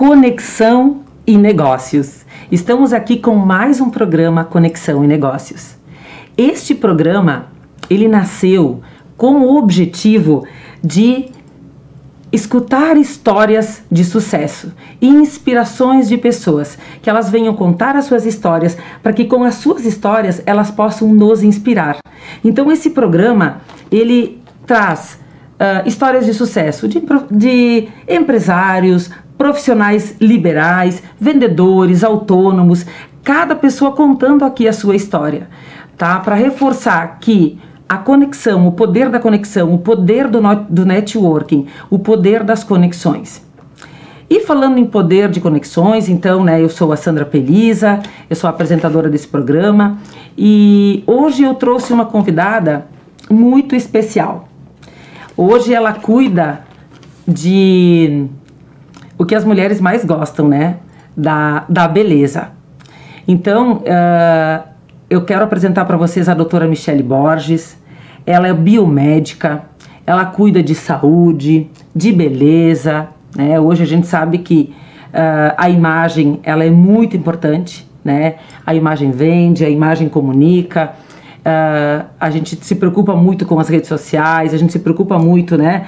Conexão e Negócios. Estamos aqui com mais um programa Conexão e Negócios. Este programa, ele nasceu com o objetivo de escutar histórias de sucesso e inspirações de pessoas, que elas venham contar as suas histórias, para que com as suas histórias elas possam nos inspirar. Então esse programa, ele traz histórias de sucesso de empresários, profissionais liberais, vendedores, autônomos, cada pessoa contando aqui a sua história, tá? Para reforçar que a conexão, o poder da conexão, o poder do networking, o poder das conexões. E falando em poder de conexões, então, né, eu sou a Sandra Pelisa, eu sou a apresentadora desse programa e hoje eu trouxe uma convidada muito especial. Hoje ela cuida de o que as mulheres mais gostam, né, da beleza. Então, eu quero apresentar para vocês a doutora Michele Borges. Ela é biomédica, ela cuida de saúde, de beleza, né? Hoje a gente sabe que a imagem, ela é muito importante, né? A imagem vende, a imagem comunica, a gente se preocupa muito com as redes sociais, a gente se preocupa muito, né,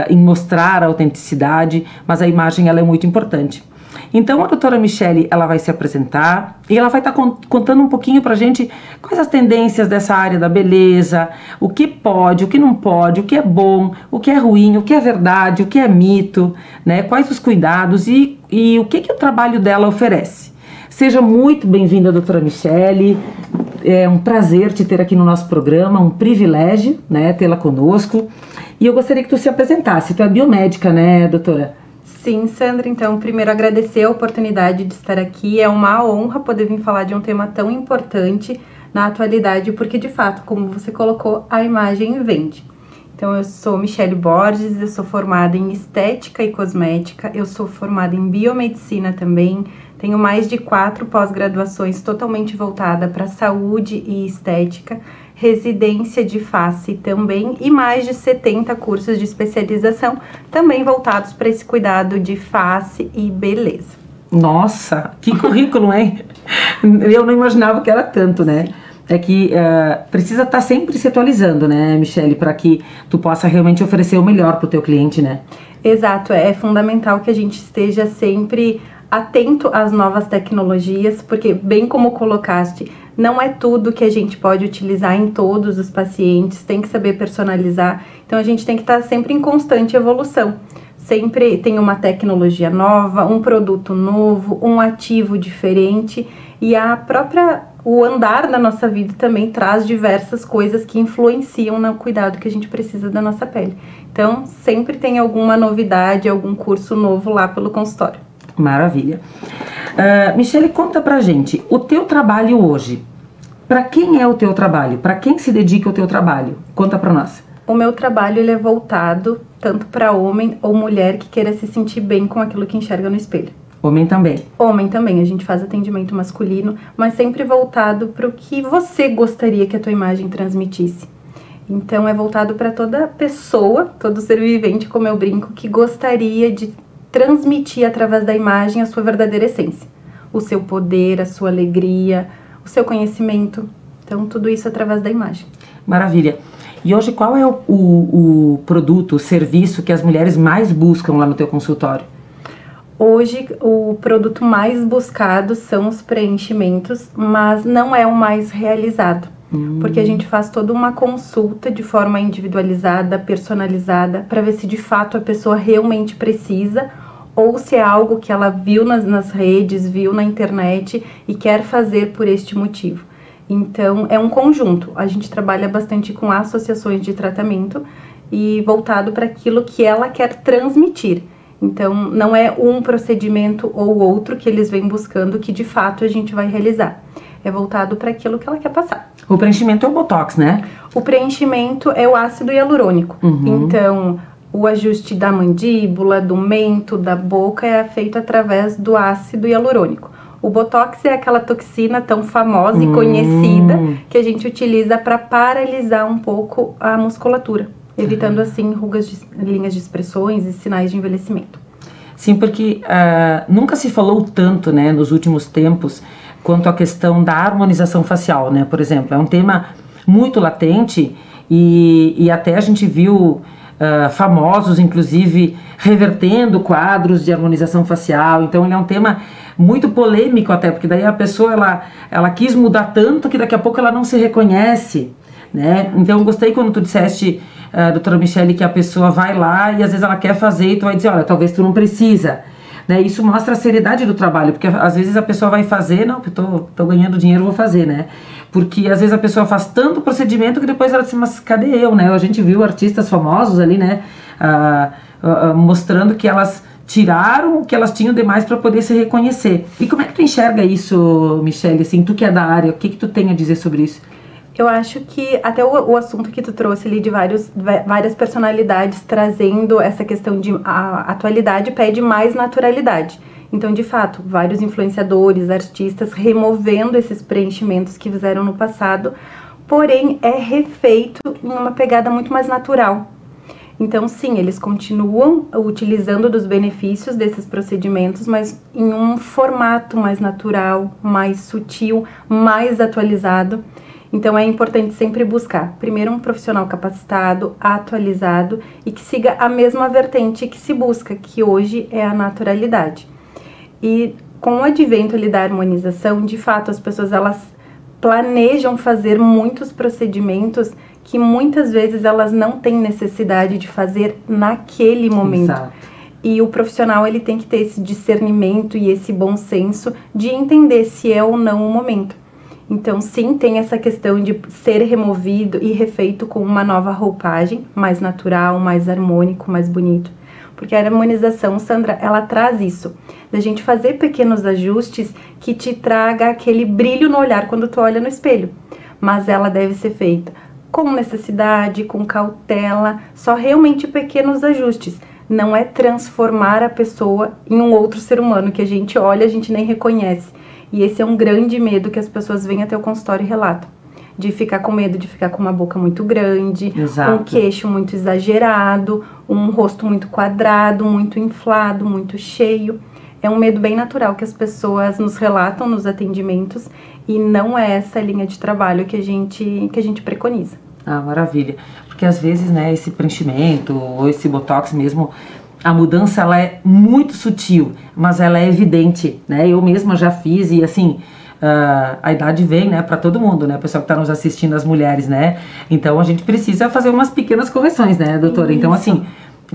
em mostrar a autenticidade, mas a imagem, ela é muito importante. Então a doutora Michele, ela vai se apresentar e ela vai estar contando um pouquinho pra gente quais as tendências dessa área da beleza, o que pode, o que não pode, o que é bom, o que é ruim, o que é verdade, o que é mito, né? Quais os cuidados e o que o trabalho dela oferece. Seja muito bem-vinda, doutora Michele. É um prazer te ter aqui no nosso programa, um privilégio, né, tê-la conosco. E eu gostaria que tu se apresentasse. Tu é biomédica, né, doutora? Sim, Sandra, então primeiro agradecer a oportunidade de estar aqui, é uma honra poder vir falar de um tema tão importante na atualidade, porque de fato, como você colocou, a imagem vende. Então eu sou Michele Borges, eu sou formada em estética e cosmética, eu sou formada em biomedicina também, tenho mais de 4 pós-graduações totalmente voltada para saúde e estética, residência de face também e mais de 70 cursos de especialização também voltados para esse cuidado de face e beleza. Nossa, que currículo, hein? Eu não imaginava que era tanto, né? É que precisa estar sempre se atualizando, né, Michele, para que tu possa realmente oferecer o melhor para o teu cliente, né? Exato, é fundamental que a gente esteja sempre atento às novas tecnologias, porque bem como colocaste, não é tudo que a gente pode utilizar em todos os pacientes, tem que saber personalizar, então a gente tem que estar sempre em constante evolução. Sempre tem uma tecnologia nova, um produto novo, um ativo diferente e o andar da nossa vida também traz diversas coisas que influenciam no cuidado que a gente precisa da nossa pele. Então sempre tem alguma novidade, algum curso novo lá pelo consultório. Maravilha. Michele, conta pra gente, o teu trabalho hoje, para quem é o teu trabalho? Para quem se dedica o teu trabalho? Conta pra nós. O meu trabalho, ele é voltado tanto para homem ou mulher que queira se sentir bem com aquilo que enxerga no espelho. Homem também? Homem também, a gente faz atendimento masculino, mas sempre voltado para o que você gostaria que a tua imagem transmitisse. Então é voltado para toda pessoa, todo ser vivente, como eu brinco, que gostaria de transmitir através da imagem a sua verdadeira essência, o seu poder, a sua alegria, o seu conhecimento, então tudo isso através da imagem. Maravilha. E hoje qual é o produto, o serviço que as mulheres mais buscam lá no teu consultório? Hoje o produto mais buscado são os preenchimentos, mas não é o mais realizado, porque a gente faz toda uma consulta de forma individualizada, personalizada, para ver se de fato a pessoa realmente precisa ou se é algo que ela viu nas redes, viu na internet e quer fazer por este motivo. Então é um conjunto, a gente trabalha bastante com associações de tratamento e voltado para aquilo que ela quer transmitir. Então não é um procedimento ou outro que eles vêm buscando que de fato a gente vai realizar. É voltado para aquilo que ela quer passar. O preenchimento é o Botox, né? O preenchimento é o ácido hialurônico. Então o ajuste da mandíbula, do mento, da boca é feito através do ácido hialurônico. O Botox é aquela toxina tão famosa e conhecida que a gente utiliza para paralisar um pouco a musculatura, evitando assim rugas, linhas de expressões e sinais de envelhecimento. Sim, porque nunca se falou tanto, né, nos últimos tempos, quanto a questão da harmonização facial, né, por exemplo. É um tema muito latente e até a gente viu famosos, inclusive, revertendo quadros de harmonização facial. Então, ele é um tema muito polêmico até, porque daí a pessoa, ela quis mudar tanto que daqui a pouco ela não se reconhece, né? Então, eu gostei quando tu disseste, doutora Michele, que a pessoa vai lá e às vezes ela quer fazer e tu vai dizer, olha, talvez tu não precisa. Né? Isso mostra a seriedade do trabalho, porque às vezes a pessoa vai fazer, não, porque tô ganhando dinheiro, vou fazer, né? Porque às vezes a pessoa faz tanto procedimento que depois ela diz, mas cadê eu, né? A gente viu artistas famosos ali, né? Mostrando que elas tiraram o que elas tinham demais para poder se reconhecer. E como é que tu enxerga isso, Michele? Assim, tu que é da área, o que tu tem a dizer sobre isso? Eu acho que até o assunto que tu trouxe ali de várias personalidades trazendo essa questão de a atualidade pede mais naturalidade. Então, de fato, vários influenciadores, artistas removendo esses preenchimentos que fizeram no passado, porém é refeito em uma pegada muito mais natural. Então, sim, eles continuam utilizando dos benefícios desses procedimentos, mas em um formato mais natural, mais sutil, mais atualizado. Então, é importante sempre buscar, primeiro, um profissional capacitado, atualizado e que siga a mesma vertente que se busca, que hoje é a naturalidade. E com o advento ali da harmonização, de fato, as pessoas elas planejam fazer muitos procedimentos que muitas vezes elas não têm necessidade de fazer naquele momento. Exato. E o profissional ele tem que ter esse discernimento e esse bom senso de entender se é ou não o momento. Então, sim, tem essa questão de ser removido e refeito com uma nova roupagem, mais natural, mais harmônico, mais bonito. Porque a harmonização, Sandra, ela traz isso, da gente fazer pequenos ajustes que te traga aquele brilho no olhar quando tu olha no espelho. Mas ela deve ser feita com necessidade, com cautela, só realmente pequenos ajustes. Não é transformar a pessoa em um outro ser humano que a gente olha, a gente nem reconhece. E esse é um grande medo que as pessoas vêm até o consultório e relatam. De ficar com medo de ficar com uma boca muito grande, Exato. Um queixo muito exagerado, um rosto muito quadrado, muito inflado, muito cheio. É um medo bem natural que as pessoas nos relatam nos atendimentos e não é essa linha de trabalho que a gente preconiza. Ah, maravilha. Porque às vezes, né, esse preenchimento ou esse botox mesmo, a mudança ela é muito sutil, mas ela é evidente, né? Eu mesma já fiz e assim, a idade vem, né, para todo mundo, né? O pessoal que está nos assistindo, as mulheres, né? Então a gente precisa fazer umas pequenas correções, né, doutora? Isso. Então assim,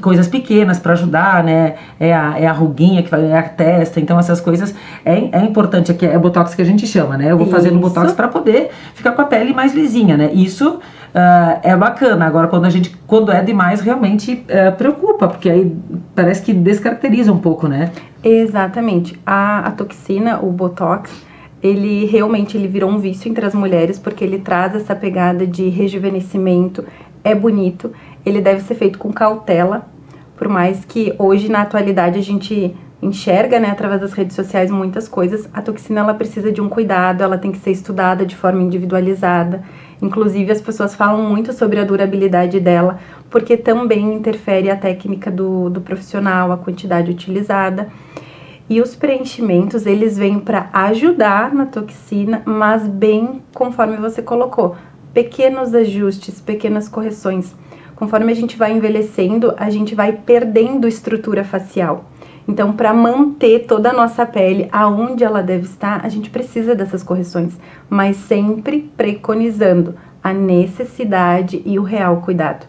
coisas pequenas para ajudar, né? É a ruguinha que vai, é a testa, então essas coisas é importante, aqui é botox que a gente chama, né? Eu vou fazendo botox para poder ficar com a pele mais lisinha, né? Isso é bacana. Agora quando é demais realmente preocupa, porque aí parece que descaracteriza um pouco, né? Exatamente. A toxina, o botox, ele realmente virou um vício entre as mulheres porque ele traz essa pegada de rejuvenescimento, é bonito. Ele deve ser feito com cautela, por mais que hoje, na atualidade, a gente enxerga, né, através das redes sociais, muitas coisas. A toxina, ela precisa de um cuidado, ela tem que ser estudada de forma individualizada. Inclusive, as pessoas falam muito sobre a durabilidade dela, porque também interfere a técnica do profissional, a quantidade utilizada. E os preenchimentos, eles vêm para ajudar na toxina, mas bem conforme você colocou. Pequenos ajustes, pequenas correções. Conforme a gente vai envelhecendo, a gente vai perdendo estrutura facial. Então, para manter toda a nossa pele aonde ela deve estar, a gente precisa dessas correções, mas sempre preconizando a necessidade e o real cuidado.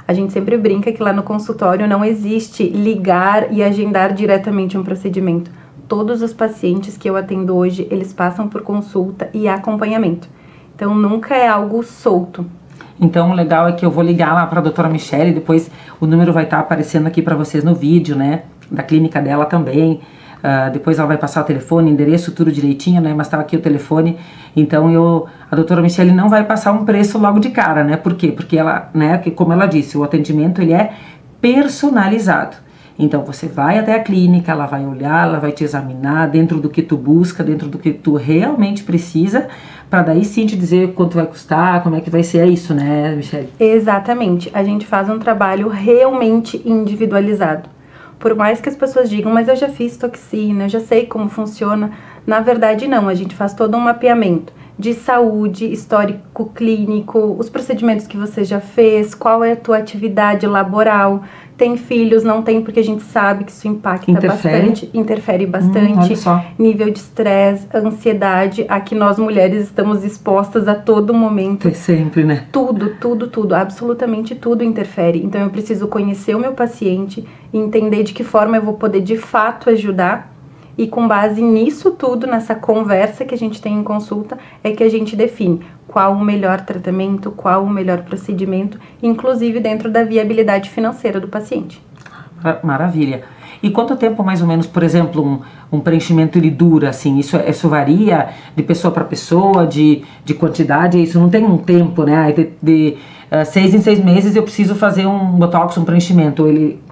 A gente sempre brinca que lá no consultório não existe ligar e agendar diretamente um procedimento. Todos os pacientes que eu atendo hoje, eles passam por consulta e acompanhamento. Então, nunca é algo solto. Então, o legal é que eu vou ligar lá para a doutora Michele, depois o número vai estar aparecendo aqui para vocês no vídeo, né, da clínica dela também. Depois ela vai passar o telefone, endereço, tudo direitinho, né, mas tá aqui o telefone. Então, a doutora Michele não vai passar um preço logo de cara, né, por quê? Porque ela, né, como ela disse, o atendimento ele é personalizado. Então, você vai até a clínica, ela vai olhar, ela vai te examinar dentro do que tu busca, dentro do que tu realmente precisa, para daí sim te dizer quanto vai custar, como é que vai ser, é isso, né, Michele? Exatamente. A gente faz um trabalho realmente individualizado. Por mais que as pessoas digam, mas eu já fiz toxina, eu já sei como funciona. Na verdade, não. A gente faz todo um mapeamento de saúde, histórico clínico, os procedimentos que você já fez, qual é a tua atividade laboral. Tem filhos, não tem, porque a gente sabe que isso impacta bastante. Interfere bastante. Olha só. Nível de estresse, ansiedade, a que nós mulheres estamos expostas a todo momento. Sempre, né? Tudo, absolutamente tudo interfere. Então eu preciso conhecer o meu paciente e entender de que forma eu vou poder de fato ajudar. E com base nisso tudo, nessa conversa que a gente tem em consulta, é que a gente define qual o melhor tratamento, qual o melhor procedimento, inclusive dentro da viabilidade financeira do paciente. Maravilha. E quanto tempo mais ou menos, por exemplo, um preenchimento ele dura, assim? Isso varia de pessoa para pessoa, de quantidade, isso não tem um tempo, né? De 6 em 6 meses eu preciso fazer um botox, um preenchimento.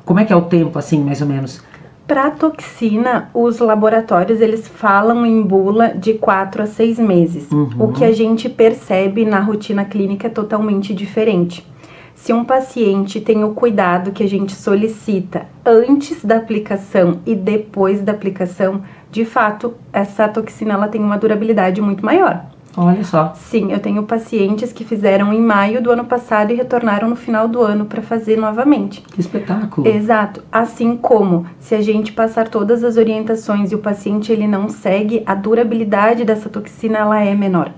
Como é que é o tempo, assim, mais ou menos? Para toxina, os laboratórios eles falam em bula de 4 a 6 meses. O que a gente percebe na rotina clínica é totalmente diferente. Se um paciente tem o cuidado que a gente solicita antes da aplicação e depois da aplicação, de fato, essa toxina ela tem uma durabilidade muito maior. Olha só. Sim, eu tenho pacientes que fizeram em maio do ano passado e retornaram no final do ano para fazer novamente. Que espetáculo. Exato. Assim como, se a gente passar todas as orientações e o paciente ele não segue, a durabilidade dessa toxina ela é menor.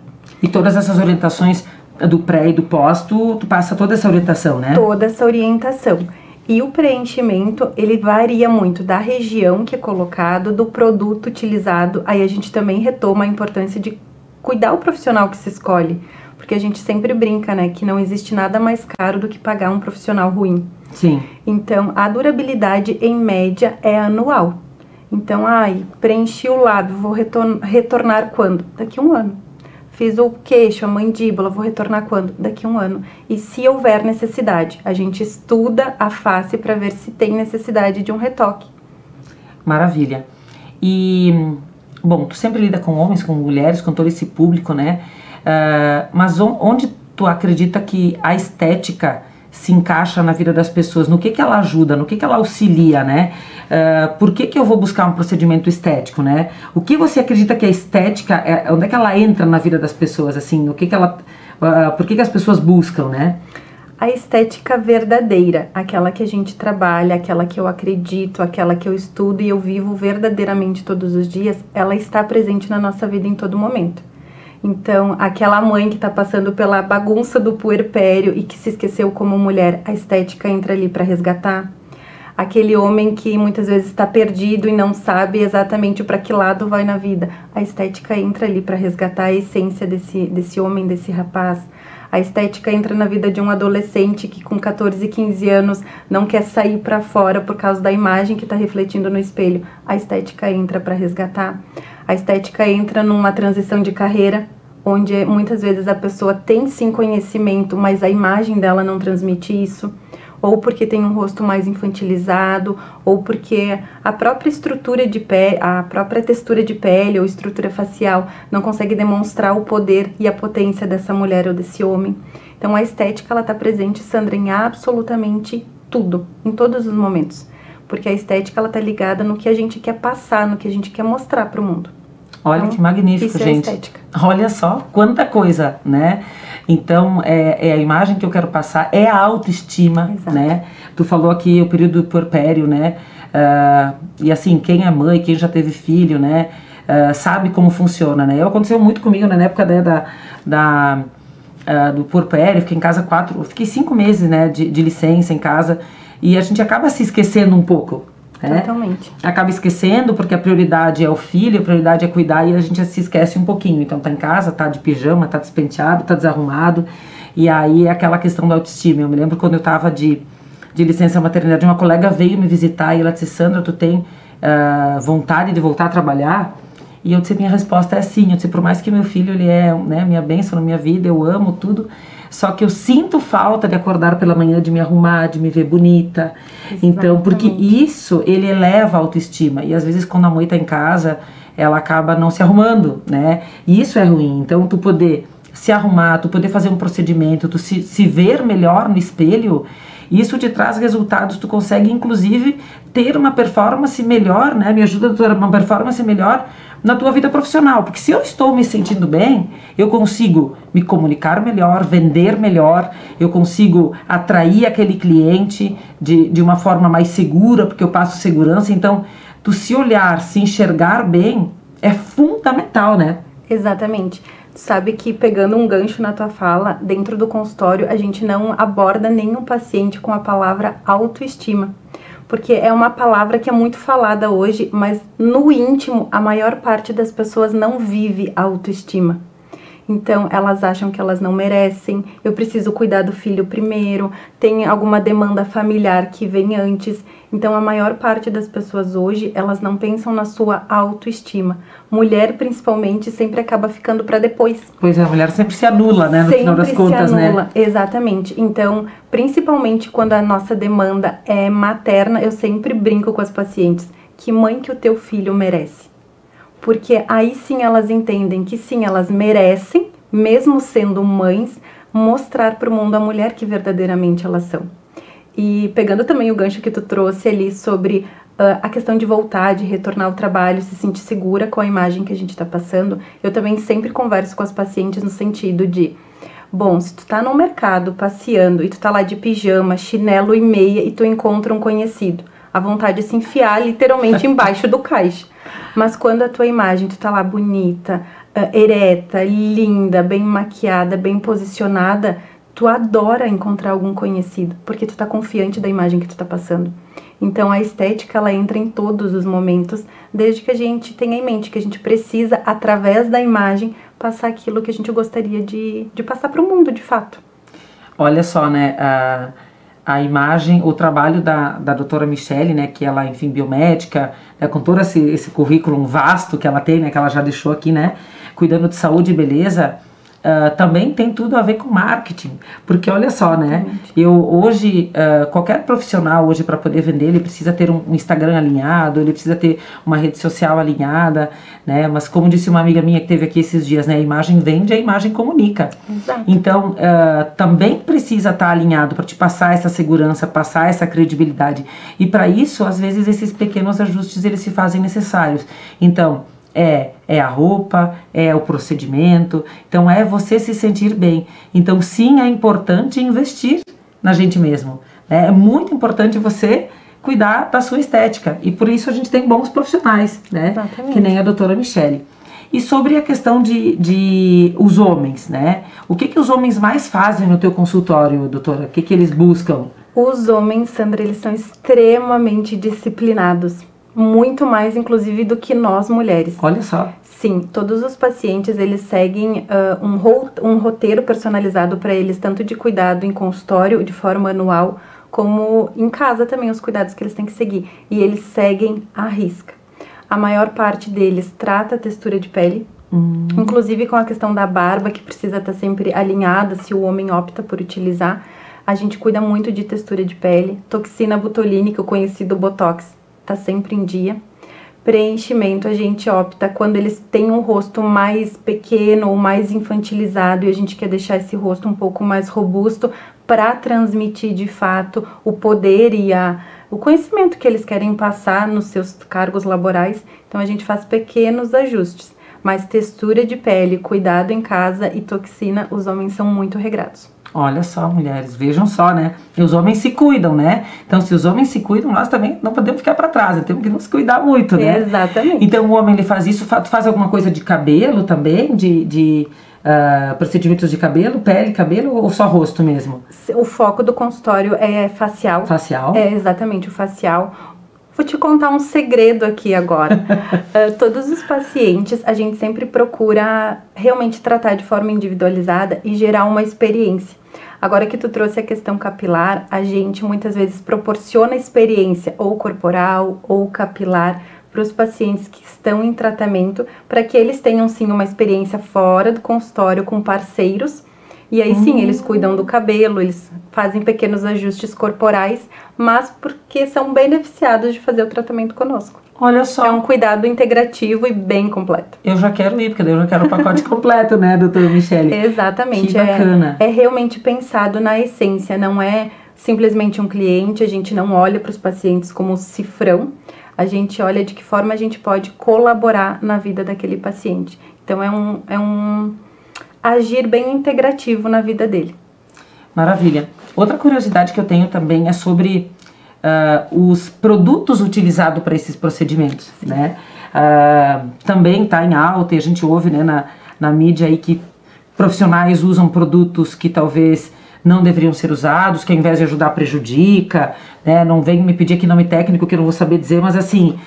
E todas essas orientações do pré e do pós, tu passa toda essa orientação, né? Toda essa orientação. E o preenchimento, ele varia muito da região que é colocado, do produto utilizado. Aí a gente também retoma a importância de cuidar o profissional que se escolhe, porque a gente sempre brinca, né, que não existe nada mais caro do que pagar um profissional ruim. Sim. Então, a durabilidade, em média, é anual. Então, preenchi o lábio, vou retornar quando? Daqui a um ano. Fiz o queixo, a mandíbula, vou retornar quando? Daqui a um ano. E se houver necessidade, a gente estuda a face para ver se tem necessidade de um retoque. Maravilha. E... Bom, tu sempre lida com homens, com mulheres, com todo esse público, né? Mas onde tu acredita que a estética se encaixa na vida das pessoas? No que ela ajuda? No que ela auxilia, né? Por que eu vou buscar um procedimento estético, né? O que você acredita que a estética, onde é que ela entra na vida das pessoas, assim? Por que as pessoas buscam, né? A estética verdadeira, aquela que a gente trabalha, aquela que eu acredito, aquela que eu estudo e eu vivo verdadeiramente todos os dias, ela está presente na nossa vida em todo momento. Então, aquela mãe que está passando pela bagunça do puerpério e que se esqueceu como mulher, a estética entra ali para resgatar. Aquele homem que muitas vezes está perdido e não sabe exatamente para que lado vai na vida, a estética entra ali para resgatar a essência desse homem, desse rapaz. A estética entra na vida de um adolescente que com 14, 15 anos não quer sair para fora por causa da imagem que está refletindo no espelho. A estética entra para resgatar. A estética entra numa transição de carreira, onde muitas vezes a pessoa tem sim conhecimento, mas a imagem dela não transmite isso. Ou porque tem um rosto mais infantilizado, ou porque a própria estrutura de pele, a própria textura de pele ou estrutura facial não consegue demonstrar o poder e a potência dessa mulher ou desse homem. Então a estética ela está presente, Sandra, em absolutamente tudo, em todos os momentos, porque a estética ela está ligada no que a gente quer passar, no que a gente quer mostrar para o mundo. Olha então, que magnífico, isso gente. É estética. Olha só quanta coisa, né? Então, é a imagem que eu quero passar, é a autoestima, Exato. Né? Tu falou aqui o período do puerpério, né? E assim, quem é mãe, quem já teve filho, né? Sabe como funciona, né? Aconteceu muito comigo, né? Na época do puerpério, fiquei 5 meses, né? De licença em casa, e a gente acaba se esquecendo um pouco. Totalmente. Acaba esquecendo porque a prioridade é o filho, a prioridade é cuidar e a gente se esquece um pouquinho. Então tá em casa, tá de pijama, tá despenteado, tá desarrumado. E aí é aquela questão da autoestima. Eu me lembro quando eu tava de licença maternidade, uma colega veio me visitar e ela disse: Sandra, tu tem vontade de voltar a trabalhar? E eu disse: minha resposta é sim. Eu disse: por mais que meu filho ele é, né, minha bênção na minha vida, eu amo tudo, só que eu sinto falta de acordar pela manhã, de me arrumar, de me ver bonita. Exatamente. Então, porque isso, ele eleva a autoestima. E às vezes quando a mãe tá em casa, ela acaba não se arrumando, né? E isso é ruim. Então, tu poder se arrumar, tu poder fazer um procedimento, tu se ver melhor no espelho, isso te traz resultados, tu consegue inclusive ter uma performance melhor, né? Me ajuda a ter uma performance melhor na tua vida profissional, porque se eu estou me sentindo bem, eu consigo me comunicar melhor, vender melhor, eu consigo atrair aquele cliente de uma forma mais segura, porque eu passo segurança. Então, tu se olhar, se enxergar bem, é fundamental, né? Exatamente. Sabe que, pegando um gancho na tua fala, dentro do consultório a gente não aborda nenhum paciente com a palavra autoestima, porque é uma palavra que é muito falada hoje, mas no íntimo a maior parte das pessoas não vive autoestima. Então, elas acham que elas não merecem, eu preciso cuidar do filho primeiro, tem alguma demanda familiar que vem antes. Então, a maior parte das pessoas hoje, elas não pensam na sua autoestima. Mulher, principalmente, sempre acaba ficando para depois. Pois é, a mulher sempre se anula, né, no final das contas, né? Sempre se anula, exatamente. Então, principalmente quando a nossa demanda é materna, eu sempre brinco com as pacientes, que mãe que o teu filho merece. Porque aí sim elas entendem que sim, elas merecem, mesmo sendo mães, mostrar para o mundo a mulher que verdadeiramente elas são. E pegando também o gancho que tu trouxe ali sobre a questão de voltar, de retornar ao trabalho, se sentir segura com a imagem que a gente está passando, eu também sempre converso com as pacientes no sentido de, bom, se tu tá no mercado passeando e tu tá lá de pijama, chinelo e meia e tu encontra um conhecido, a vontade é se enfiar literalmente embaixo do caixa. Mas quando a tua imagem, tu tá lá bonita, ereta, linda, bem maquiada, bem posicionada, tu adora encontrar algum conhecido, porque tu tá confiante da imagem que tu tá passando. Então a estética, ela entra em todos os momentos, desde que a gente tenha em mente que a gente precisa, através da imagem, passar aquilo que a gente gostaria de passar pro mundo, de fato. Olha só, né, a imagem, o trabalho da doutora Michele, né, que ela, enfim, biomédica, né, com todo esse currículo vasto que ela tem, né, que ela já deixou aqui, né, cuidando de saúde e beleza, também tem tudo a ver com marketing, porque olha só, né, eu hoje, qualquer profissional hoje para poder vender, ele precisa ter um Instagram alinhado, ele precisa ter uma rede social alinhada, né, mas como disse uma amiga minha que teve aqui esses dias, né, a imagem vende, a imagem comunica. Exato. Então, também precisa estar alinhado para te passar essa segurança, passar essa credibilidade, e para isso, às vezes, esses pequenos ajustes, eles se fazem necessários. Então, é a roupa, é o procedimento, então é você se sentir bem. Então sim, é importante investir na gente mesmo, né? É muito importante você cuidar da sua estética, e por isso a gente tem bons profissionais, né? Exatamente. Que nem a doutora Michele. E sobre a questão de os homens, né? O que os homens mais fazem no teu consultório, doutora? O que eles buscam? Os homens, Sandra, eles são extremamente disciplinados. Muito mais, inclusive, do que nós, mulheres. Olha só. Sim, todos os pacientes, eles seguem um roteiro personalizado para eles, tanto de cuidado em consultório, de forma anual, como em casa também, os cuidados que eles têm que seguir. E eles seguem à risca. A maior parte deles trata a textura de pele, inclusive com a questão da barba, que precisa estar sempre alinhada, se o homem opta por utilizar. A gente cuida muito de textura de pele, toxina botulínica, o conhecido Botox, tá sempre em dia. Preenchimento, a gente opta quando eles têm um rosto mais pequeno ou mais infantilizado e a gente quer deixar esse rosto um pouco mais robusto para transmitir de fato o poder e o conhecimento que eles querem passar nos seus cargos laborais. Então a gente faz pequenos ajustes, mas textura de pele, cuidado em casa e toxina, os homens são muito regrados. Olha só, mulheres, vejam só, né? E os homens se cuidam, né? Então, se os homens se cuidam, nós também não podemos ficar para trás, temos que nos cuidar muito, né? Exatamente. Então, o homem, ele faz isso, faz alguma coisa de cabelo também, de procedimentos de cabelo, pele, cabelo, ou só rosto mesmo? O foco do consultório é facial. Facial? É, exatamente, o facial. Vou te contar um segredo aqui agora. Todos os pacientes, a gente sempre procura realmente tratar de forma individualizada e gerar uma experiência. Agora que tu trouxe a questão capilar, a gente muitas vezes proporciona experiência ou corporal ou capilar para os pacientes que estão em tratamento, para que eles tenham sim uma experiência fora do consultório com parceiros. E aí sim, eles cuidam do cabelo, eles fazem pequenos ajustes corporais, mas porque são beneficiados de fazer o tratamento conosco. Olha só. É um cuidado integrativo e bem completo. Eu já quero ir, porque daí eu já quero o pacote completo, né, doutora Michele? Exatamente. Que bacana. É realmente pensado na essência, não é simplesmente um cliente, a gente não olha para os pacientes como cifrão, a gente olha de que forma a gente pode colaborar na vida daquele paciente. Então é um agir bem integrativo na vida dele. Maravilha. Outra curiosidade que eu tenho também é sobre os produtos utilizados para esses procedimentos, né? Também está em alta e a gente ouve, né, na mídia aí que profissionais usam produtos que talvez não deveriam ser usados, que ao invés de ajudar prejudica, né? Não vem me pedir aqui nome técnico que eu não vou saber dizer, mas assim,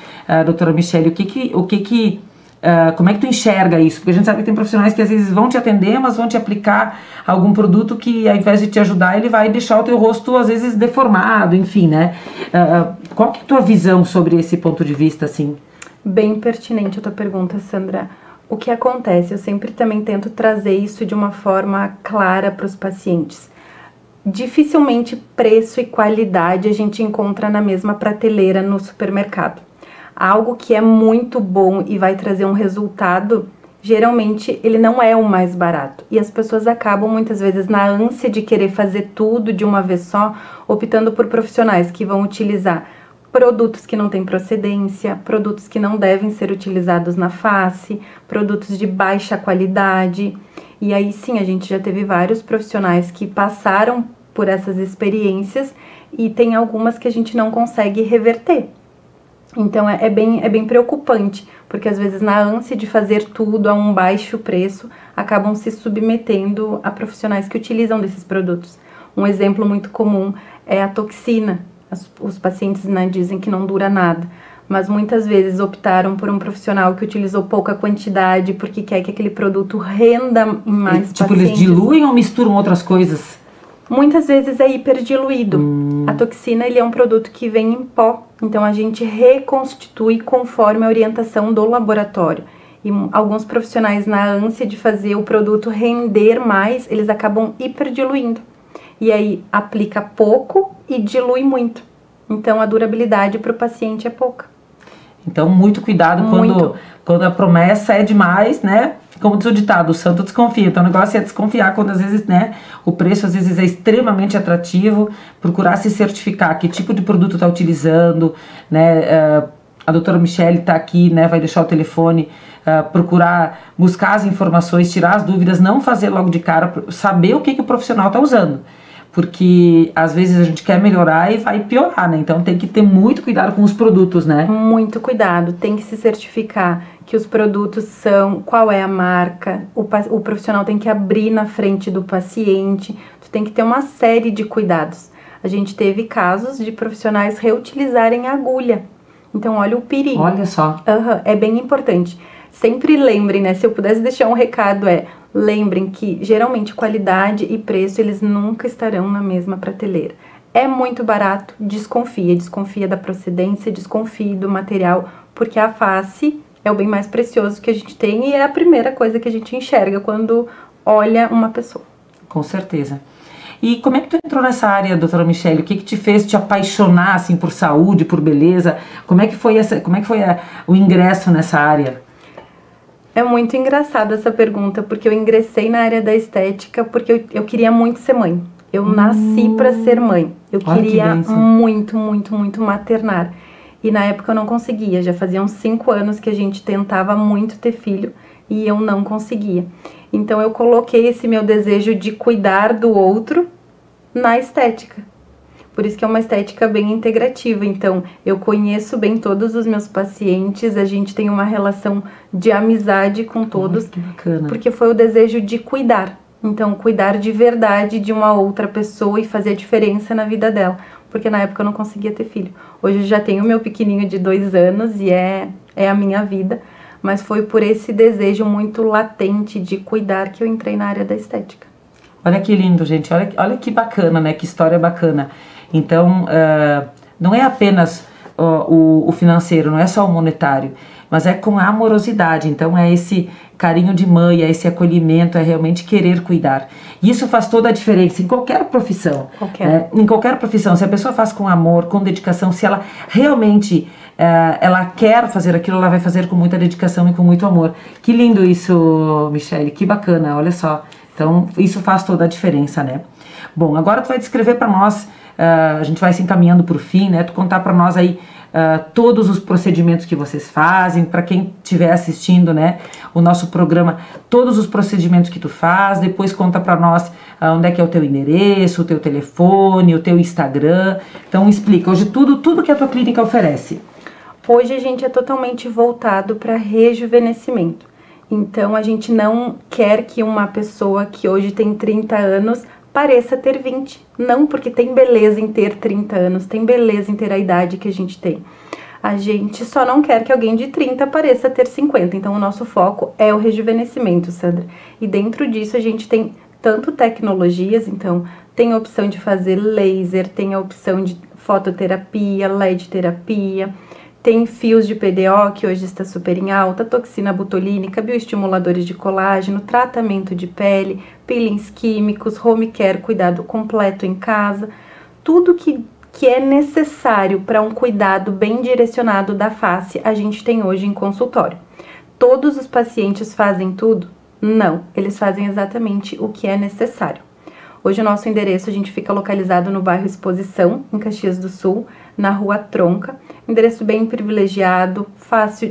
doutora Michele, como é que tu enxerga isso? Porque a gente sabe que tem profissionais que às vezes vão te atender, mas vão te aplicar algum produto que ao invés de te ajudar, ele vai deixar o teu rosto às vezes deformado, enfim, né? Qual que é a tua visão sobre esse ponto de vista, assim? Bem pertinente a tua pergunta, Sandra. O que acontece? Eu sempre também tento trazer isso de uma forma clara para os pacientes. Dificilmente preço e qualidade a gente encontra na mesma prateleira no supermercado. Algo que é muito bom e vai trazer um resultado, geralmente ele não é o mais barato. E as pessoas acabam muitas vezes na ânsia de querer fazer tudo de uma vez só, optando por profissionais que vão utilizar produtos que não têm procedência, produtos que não devem ser utilizados na face, produtos de baixa qualidade. E aí sim, a gente já teve vários profissionais que passaram por essas experiências e tem algumas que a gente não consegue reverter. Então é bem preocupante, porque às vezes na ânsia de fazer tudo a um baixo preço, acabam se submetendo a profissionais que utilizam desses produtos. Um exemplo muito comum é a toxina. Os pacientes, né, dizem que não dura nada, mas muitas vezes optaram por um profissional que utilizou pouca quantidade porque quer que aquele produto renda em mais tipo, pacientes. Eles diluem ou misturam outras coisas? Muitas vezes é hiperdiluído. A toxina, ele é um produto que vem em pó, então a gente reconstitui conforme a orientação do laboratório. E alguns profissionais, na ânsia de fazer o produto render mais, eles acabam hiperdiluindo. E aí aplica pouco e dilui muito. Então a durabilidade para o paciente é pouca. Então muito cuidado quando a promessa é demais, né? Como diz o ditado, o santo desconfia. Então o negócio é desconfiar quando às vezes, né, o preço às vezes é extremamente atrativo, procurar se certificar que tipo de produto está utilizando, né? A doutora Michele está aqui, né? Vai deixar o telefone, procurar buscar as informações, tirar as dúvidas, não fazer logo de cara, saber o que o profissional está usando. Porque às vezes a gente quer melhorar e vai piorar, né? Então tem que ter muito cuidado com os produtos, né? Muito cuidado, tem que se certificar que os produtos são, qual é a marca, o profissional tem que abrir na frente do paciente, tu tem que ter uma série de cuidados. A gente teve casos de profissionais reutilizarem a agulha, então olha o perigo. Olha só. É bem importante. Sempre lembrem, né, se eu pudesse deixar um recado lembrem que geralmente qualidade e preço eles nunca estarão na mesma prateleira. É muito barato, desconfia da procedência, desconfie do material, porque a face é o bem mais precioso que a gente tem e é a primeira coisa que a gente enxerga quando olha uma pessoa. Com certeza. E como é que tu entrou nessa área, doutora Michele? O que te fez te apaixonar assim, por saúde, por beleza? Como é que foi o ingresso nessa área? É muito engraçada essa pergunta, porque eu ingressei na área da estética porque eu queria muito ser mãe. Eu nasci para ser mãe. Eu queria muito maternar. E na época eu não conseguia. Já fazia uns 5 anos que a gente tentava muito ter filho e eu não conseguia. Então eu coloquei esse meu desejo de cuidar do outro na estética. Por isso que é uma estética bem integrativa. Então, eu conheço bem todos os meus pacientes, a gente tem uma relação de amizade com todos. Que bacana. Porque foi o desejo de cuidar. Então, cuidar de verdade de uma outra pessoa e fazer a diferença na vida dela. Porque na época eu não conseguia ter filho. Hoje eu já tenho meu pequenininho de 2 anos e é a minha vida. Mas foi por esse desejo muito latente de cuidar que eu entrei na área da estética. Olha que lindo, gente. Olha que bacana, né? Que história bacana. Então, não é apenas o financeiro, não é só o monetário, mas é com a amorosidade. Então, é esse carinho de mãe, é esse acolhimento, é realmente querer cuidar. E isso faz toda a diferença em qualquer profissão. Em qualquer profissão, se a pessoa faz com amor, com dedicação, se ela realmente ela quer fazer aquilo, ela vai fazer com muita dedicação e com muito amor. Que lindo isso, Michele, que bacana, olha só. Então, isso faz toda a diferença, né? Bom, agora tu vai descrever para nós a gente vai se encaminhando para o fim, né? Tu contar para nós aí todos os procedimentos que vocês fazem, para quem estiver assistindo, né, o nosso programa, todos os procedimentos que tu faz, depois conta para nós onde é que é o teu endereço, o teu telefone, o teu Instagram. Então explica hoje tudo que a tua clínica oferece. Hoje a gente é totalmente voltado para rejuvenescimento. Então a gente não quer que uma pessoa que hoje tem 30 anos pareça ter 20. Não, porque tem beleza em ter 30 anos, tem beleza em ter a idade que a gente tem. A gente só não quer que alguém de 30 pareça ter 50. Então o nosso foco é o rejuvenescimento, Sandra. E dentro disso a gente tem tanto tecnologias, então tem a opção de fazer laser, tem a opção de fototerapia, LED terapia, tem fios de PDO, que hoje está super em alta, toxina botulínica, bioestimuladores de colágeno, tratamento de pele, peelings químicos, home care, cuidado completo em casa. Tudo que é necessário para um cuidado bem direcionado da face, a gente tem hoje em consultório. Todos os pacientes fazem tudo? Não, eles fazem exatamente o que é necessário. Hoje o nosso endereço, a gente fica localizado no bairro Exposição, em Caxias do Sul, na Rua Tronca. Endereço bem privilegiado,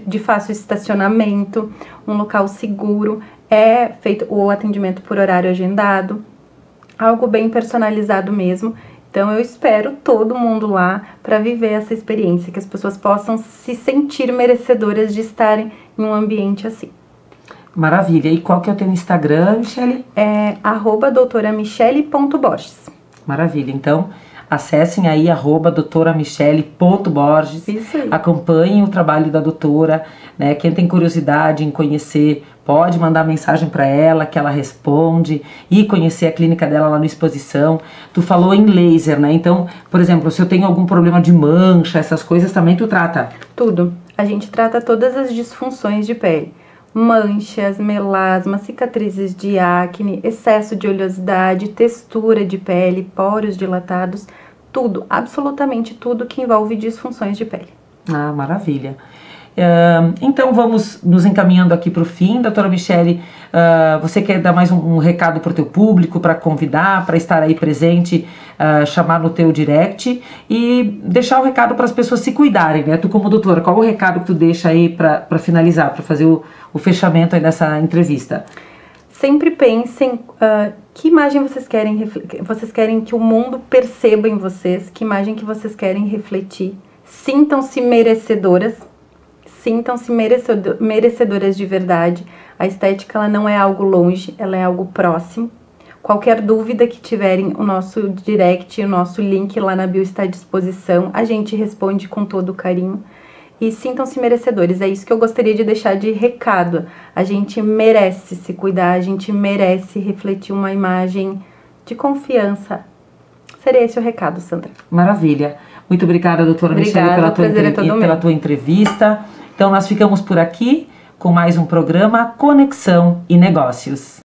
de fácil estacionamento, um local seguro. É feito o atendimento por horário agendado, algo bem personalizado mesmo. Então eu espero todo mundo lá para viver essa experiência, que as pessoas possam se sentir merecedoras de estarem em um ambiente assim. Maravilha. E qual que é o teu Instagram, Michele? É @doutoramichele.borges. Maravilha. Então, acessem aí @doutoramichele.borges. Isso aí. Acompanhem o trabalho da doutora, né? Quem tem curiosidade em conhecer, pode mandar mensagem para ela, que ela responde, e conhecer a clínica dela lá no Exposição. Tu falou em laser, né? Então, por exemplo, se eu tenho algum problema de mancha, essas coisas também tu trata? Tudo. A gente trata todas as disfunções de pele. Manchas, melasma, cicatrizes de acne, excesso de oleosidade, textura de pele, poros dilatados, tudo, absolutamente tudo que envolve disfunções de pele. Ah, maravilha. Então vamos nos encaminhando aqui para o fim, doutora Michele. Você quer dar mais um recado para o teu público, para convidar, para estar aí presente, chamar no teu direct e deixar o recado para as pessoas se cuidarem, né? Tu como doutora, qual o recado que tu deixa aí para finalizar, para fazer o fechamento aí dessa entrevista? Sempre pensem que imagem vocês querem que o mundo perceba em vocês, que imagem que vocês querem refletir. Sintam-se merecedoras. Sintam-se merecedoras de verdade. A estética ela não é algo longe, ela é algo próximo. Qualquer dúvida que tiverem, o nosso direct, o nosso link lá na bio está à disposição. A gente responde com todo carinho. E sintam-se merecedores, é isso que eu gostaria de deixar de recado. A gente merece se cuidar, a gente merece refletir uma imagem de confiança. Seria esse o recado, Sandra. Maravilha. Muito obrigada, doutora Michele, pela tua entrevista. Então, nós ficamos por aqui com mais um programa Conexão e Negócios.